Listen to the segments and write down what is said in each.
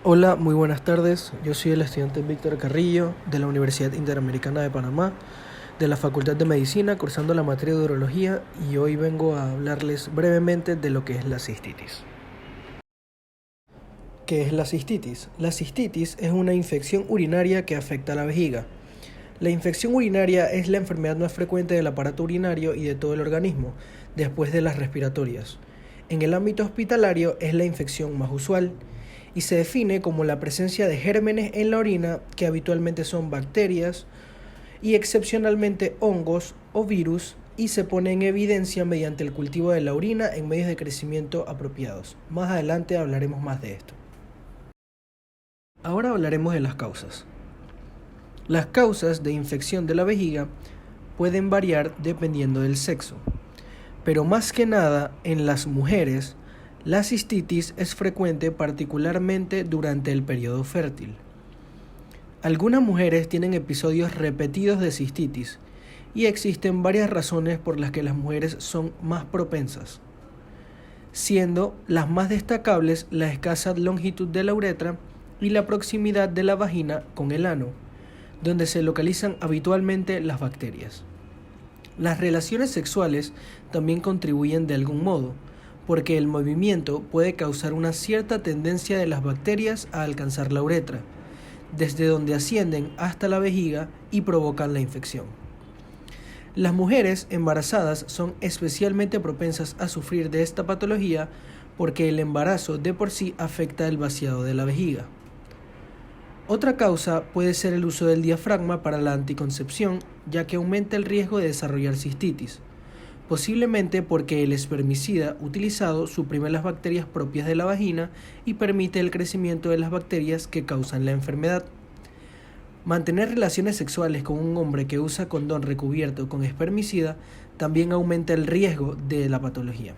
Hola, muy buenas tardes. Yo soy el estudiante Víctor Carrillo de la Universidad Interamericana de Panamá, de la Facultad de Medicina, cursando la materia de urología, y hoy vengo a hablarles brevemente de lo que es la cistitis. ¿Qué es la cistitis? La cistitis es una infección urinaria que afecta a la vejiga. La infección urinaria es la enfermedad más frecuente del aparato urinario y de todo el organismo, después de las respiratorias. En el ámbito hospitalario es la infección más usual y se define como la presencia de gérmenes en la orina que habitualmente son bacterias y excepcionalmente hongos o virus y se pone en evidencia mediante el cultivo de la orina en medios de crecimiento apropiados. Más adelante hablaremos más de esto. Ahora hablaremos de las causas. Las causas de infección de la vejiga pueden variar dependiendo del sexo, pero más que nada en las mujeres, la cistitis es frecuente particularmente durante el periodo fértil. Algunas mujeres tienen episodios repetidos de cistitis y existen varias razones por las que las mujeres son más propensas, siendo las más destacables la escasa longitud de la uretra y la proximidad de la vagina con el ano, donde se localizan habitualmente las bacterias. Las relaciones sexuales también contribuyen de algún modo, porque el movimiento puede causar una cierta tendencia de las bacterias a alcanzar la uretra, desde donde ascienden hasta la vejiga y provocan la infección. Las mujeres embarazadas son especialmente propensas a sufrir de esta patología porque el embarazo de por sí afecta el vaciado de la vejiga. Otra causa puede ser el uso del diafragma para la anticoncepción, ya que aumenta el riesgo de desarrollar cistitis, posiblemente porque el espermicida utilizado suprime las bacterias propias de la vagina y permite el crecimiento de las bacterias que causan la enfermedad. Mantener relaciones sexuales con un hombre que usa condón recubierto con espermicida también aumenta el riesgo de la patología.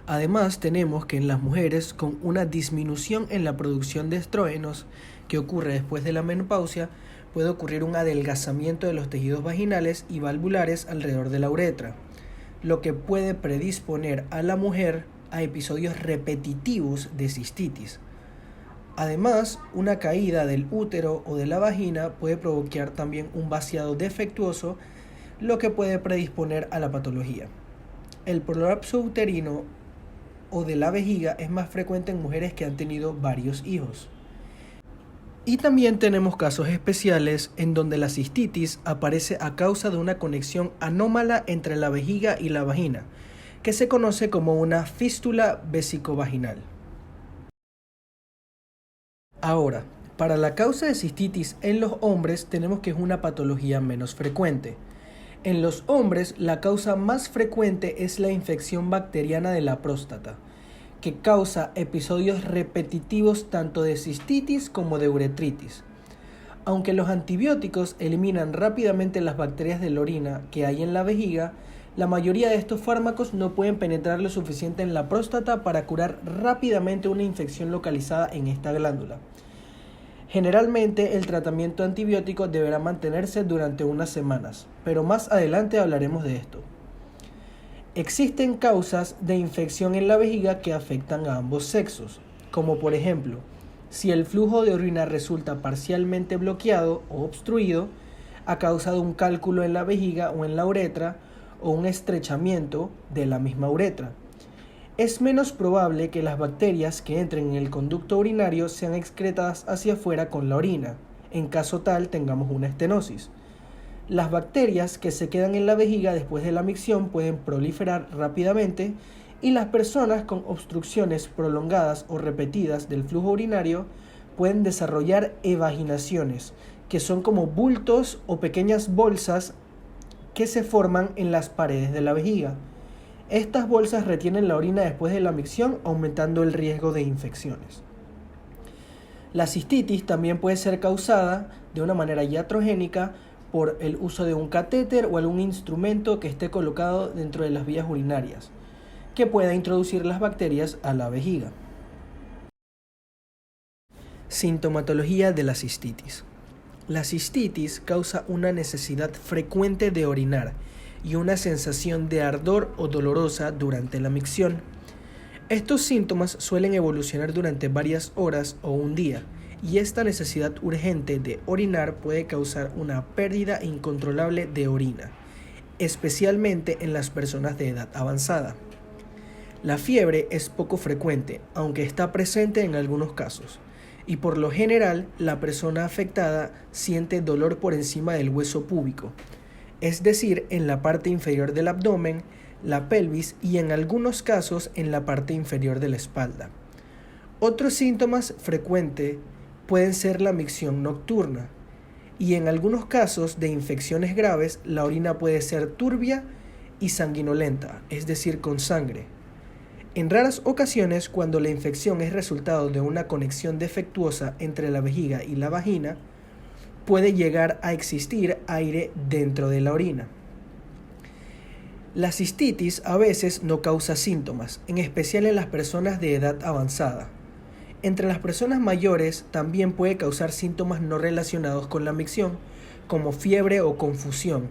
Además, tenemos que en las mujeres con una disminución en la producción de estrógenos que ocurre después de la menopausia, puede ocurrir un adelgazamiento de los tejidos vaginales y valvulares alrededor de la uretra, lo que puede predisponer a la mujer a episodios repetitivos de cistitis. Además, una caída del útero o de la vagina puede provocar también un vaciado defectuoso, lo que puede predisponer a la patología. El prolapso uterino o de la vejiga es más frecuente en mujeres que han tenido varios hijos. Y también tenemos casos especiales en donde la cistitis aparece a causa de una conexión anómala entre la vejiga y la vagina, que se conoce como una fístula vesicovaginal. Ahora, para la causa de cistitis en los hombres tenemos que es una patología menos frecuente. En los hombres, la causa más frecuente es la infección bacteriana de la próstata, que causa episodios repetitivos tanto de cistitis como de uretritis. Aunque los antibióticos eliminan rápidamente las bacterias de la orina que hay en la vejiga, la mayoría de estos fármacos no pueden penetrar lo suficiente en la próstata para curar rápidamente una infección localizada en esta glándula. Generalmente el tratamiento antibiótico deberá mantenerse durante unas semanas, pero más adelante hablaremos de esto. Existen causas de infección en la vejiga que afectan a ambos sexos, como por ejemplo, si el flujo de orina resulta parcialmente bloqueado o obstruido a causa de un cálculo en la vejiga o en la uretra o un estrechamiento de la misma uretra. Es menos probable que las bacterias que entren en el conducto urinario sean excretadas hacia afuera con la orina. En caso tal, tengamos una estenosis. Las bacterias que se quedan en la vejiga después de la micción pueden proliferar rápidamente y las personas con obstrucciones prolongadas o repetidas del flujo urinario pueden desarrollar evaginaciones, que son como bultos o pequeñas bolsas que se forman en las paredes de la vejiga. Estas bolsas retienen la orina después de la micción, aumentando el riesgo de infecciones. La cistitis también puede ser causada de una manera iatrogénica por el uso de un catéter o algún instrumento que esté colocado dentro de las vías urinarias, que pueda introducir las bacterias a la vejiga. Sintomatología de la cistitis. La cistitis causa una necesidad frecuente de orinar y una sensación de ardor o dolorosa durante la micción. Estos síntomas suelen evolucionar durante varias horas o un día, y esta necesidad urgente de orinar puede causar una pérdida incontrolable de orina, especialmente en las personas de edad avanzada. La fiebre es poco frecuente, aunque está presente en algunos casos, y por lo general la persona afectada siente dolor por encima del hueso púbico, es decir, en la parte inferior del abdomen, la pelvis y en algunos casos en la parte inferior de la espalda. Otros síntomas frecuentes pueden ser la micción nocturna, y en algunos casos de infecciones graves la orina puede ser turbia y sanguinolenta, es decir, con sangre. En raras ocasiones, cuando la infección es resultado de una conexión defectuosa entre la vejiga y la vagina, puede llegar a existir aire dentro de la orina. La cistitis a veces no causa síntomas, en especial en las personas de edad avanzada. Entre las personas mayores también puede causar síntomas no relacionados con la micción, como fiebre o confusión.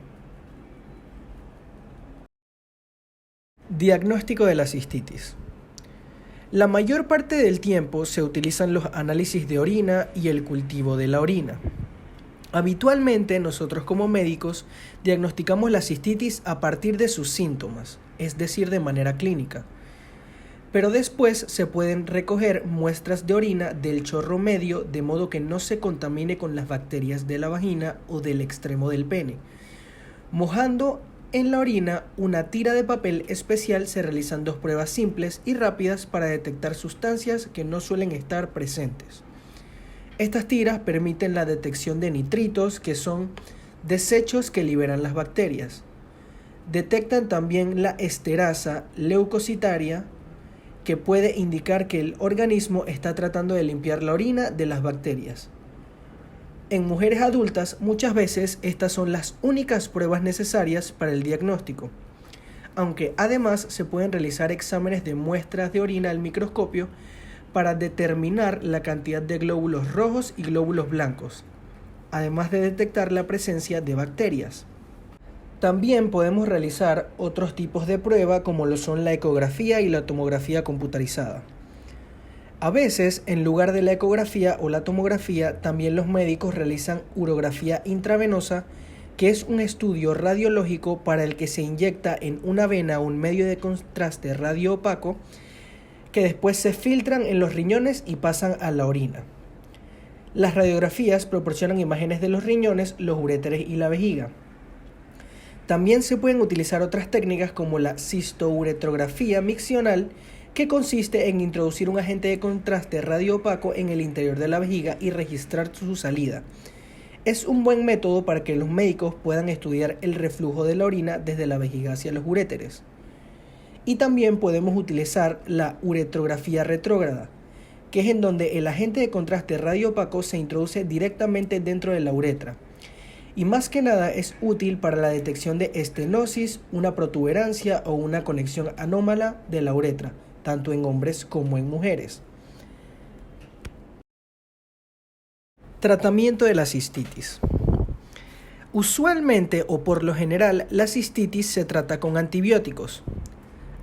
Diagnóstico de la cistitis. La mayor parte del tiempo se utilizan los análisis de orina y el cultivo de la orina. Habitualmente nosotros como médicos diagnosticamos la cistitis a partir de sus síntomas, es decir, de manera clínica. Pero después se pueden recoger muestras de orina del chorro medio de modo que no se contamine con las bacterias de la vagina o del extremo del pene. Mojando en la orina una tira de papel especial se realizan 2 pruebas simples y rápidas para detectar sustancias que no suelen estar presentes. Estas tiras permiten la detección de nitritos, que son desechos que liberan las bacterias. Detectan también la esterasa leucocitaria, que puede indicar que el organismo está tratando de limpiar la orina de las bacterias. En mujeres adultas, muchas veces estas son las únicas pruebas necesarias para el diagnóstico, aunque además se pueden realizar exámenes de muestras de orina al microscopio para determinar la cantidad de glóbulos rojos y glóbulos blancos, además de detectar la presencia de bacterias. También podemos realizar otros tipos de prueba como lo son la ecografía y la tomografía computarizada. A veces, en lugar de la ecografía o la tomografía, también los médicos realizan urografía intravenosa, que es un estudio radiológico para el que se inyecta en una vena un medio de contraste radioopaco que después se filtran en los riñones y pasan a la orina. Las radiografías proporcionan imágenes de los riñones, los uréteres y la vejiga. También se pueden utilizar otras técnicas como la cistouretrografía miccional, que consiste en introducir un agente de contraste radioopaco en el interior de la vejiga y registrar su salida. Es un buen método para que los médicos puedan estudiar el reflujo de la orina desde la vejiga hacia los uréteres. Y también podemos utilizar la uretrografía retrógrada, que es en donde el agente de contraste radioopaco se introduce directamente dentro de la uretra. Y más que nada es útil para la detección de estenosis, una protuberancia o una conexión anómala de la uretra, tanto en hombres como en mujeres. Tratamiento de la cistitis. Usualmente o por lo general la cistitis se trata con antibióticos.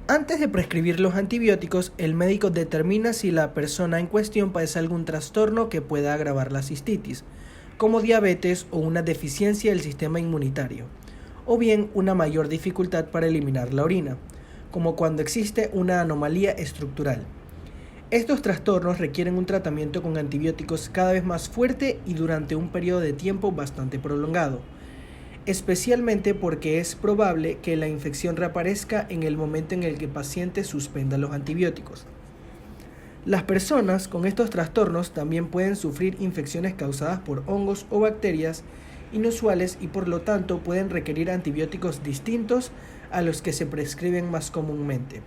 Antes de prescribir los antibióticos, el médico determina si la persona en cuestión padece algún trastorno que pueda agravar la cistitis, como diabetes o una deficiencia del sistema inmunitario, o bien una mayor dificultad para eliminar la orina, como cuando existe una anomalía estructural. Estos trastornos requieren un tratamiento con antibióticos cada vez más fuerte y durante un periodo de tiempo bastante prolongado, especialmente porque es probable que la infección reaparezca en el momento en el que el paciente suspenda los antibióticos. Las personas con estos trastornos también pueden sufrir infecciones causadas por hongos o bacterias inusuales y por lo tanto pueden requerir antibióticos distintos a los que se prescriben más comúnmente.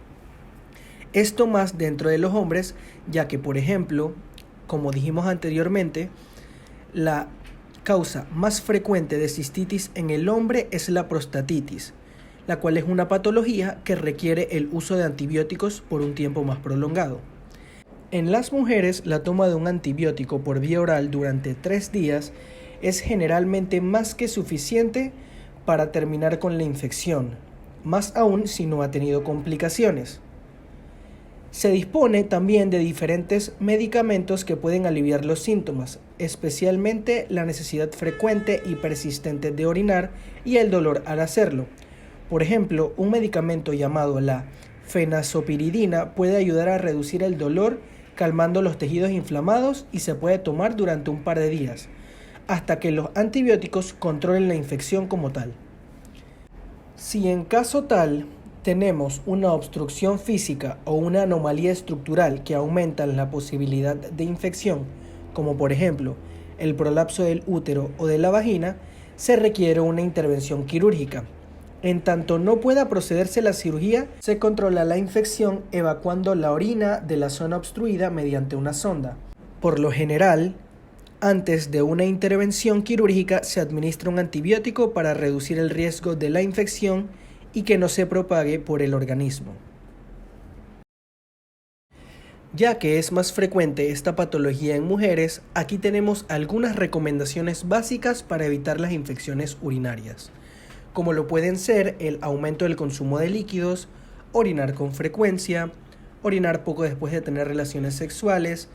Esto más dentro de los hombres, ya que, por ejemplo, como dijimos anteriormente, la causa más frecuente de cistitis en el hombre es la prostatitis, la cual es una patología que requiere el uso de antibióticos por un tiempo más prolongado. En las mujeres, la toma de un antibiótico por vía oral durante 3 días es generalmente más que suficiente para terminar con la infección, más aún si no ha tenido complicaciones. Se dispone también de diferentes medicamentos que pueden aliviar los síntomas, especialmente la necesidad frecuente y persistente de orinar y el dolor al hacerlo. Por ejemplo, un medicamento llamado la fenazopiridina puede ayudar a reducir el dolor calmando los tejidos inflamados y se puede tomar durante un par de días, hasta que los antibióticos controlen la infección como tal. Si en caso tal tenemos una obstrucción física o una anomalía estructural que aumentan la posibilidad de infección, como por ejemplo el prolapso del útero o de la vagina, se requiere una intervención quirúrgica. En tanto no pueda procederse la cirugía, se controla la infección evacuando la orina de la zona obstruida mediante una sonda. Por lo general, antes de una intervención quirúrgica se administra un antibiótico para reducir el riesgo de la infección y que no se propague por el organismo. Ya que es más frecuente esta patología en mujeres, aquí tenemos algunas recomendaciones básicas para evitar las infecciones urinarias, como lo pueden ser el aumento del consumo de líquidos, orinar con frecuencia, orinar poco después de tener relaciones sexuales,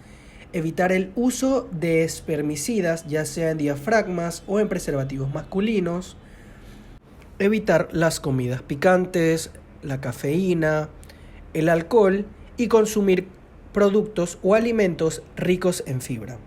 evitar el uso de espermicidas, ya sea en diafragmas o en preservativos masculinos, evitar las comidas picantes, la cafeína, el alcohol y consumir productos o alimentos ricos en fibra.